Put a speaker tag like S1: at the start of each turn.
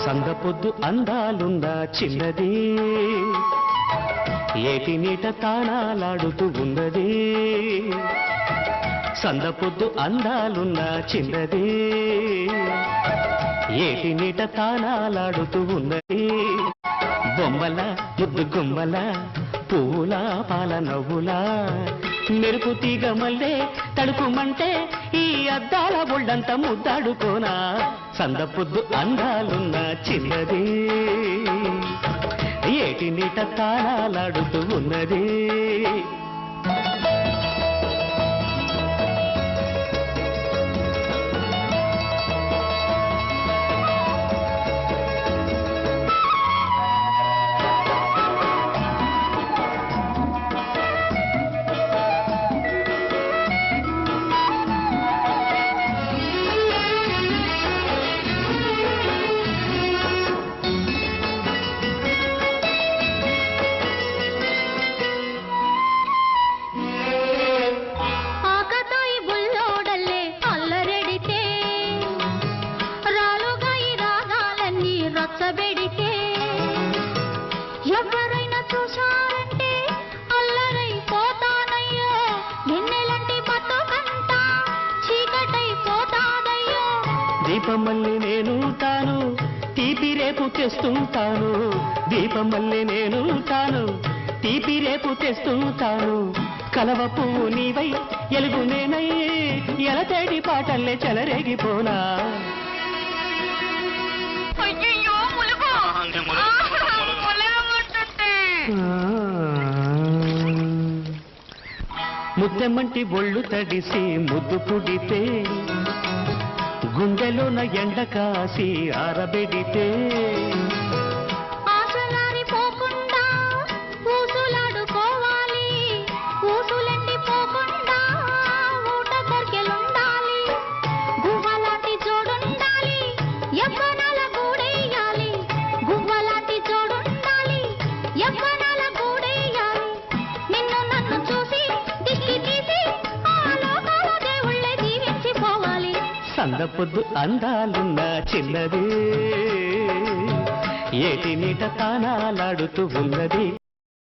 S1: సందపొద్దు అందాలున్న చిన్నది ఏటి నీట తానాలాడుతూ ఉన్నది సందపొద్దు అందాలున్న చిన్నది ఏటి నీట తానాలాడుతూ ఉన్నది బొమ్మల ముద్దు గుమ్మల పూల పాల నవ్వులా మెరుపు తీగ మల్లే తడుపుమంటే ఈ అద్దాల ఒళ్ళంతా ముద్దాడుకోనా సందపొద్దు అందాలున్న చిన్నది ఏటి నీట తాళాలాడుతూ ఉన్నది
S2: ఎవరైనా చూశారంటే అల్లరైపోతానయ్యో నిన్నెలంటి బతుకంతా చీకటైపోతాదయ్యో
S1: దీపమల్లి నేను తాను తీపి రేపు తెస్తుంటాను దీపమల్లి నేను తాను తీపి రేపు తెస్తుంటాను కలవ పువ్వు నీవై ఎలుగు నేనై ఎలతేడి పాటల్లే చెలరేగిపోనా ముద్దెమ్మంటి ఒళ్ళు తడిసి ముద్దు పుడితే గుండెలోన ఎండ కాసి ఆరబెడితే
S2: ఆశలారిపోకుండా ఊసులాడుకోవాలి ఊసులెండిపోకుండా ఊట కొరికెలుండాలి గువ్వలాంటి జోడుండాలి యవ్వనాల గూడేయాలి గువ్వలాంటి జోడుండాలి యవ్వనాల గూడేయాలి నిన్ను నన్ను చూసి దిష్టి తీసి ఆ లోకాల దేవుళ్ళే దీవించిపోవాలి
S1: సందపొద్దు అందాలున్న చిన్నది ఏటి నీట తానాలాడుతూ ఉన్నది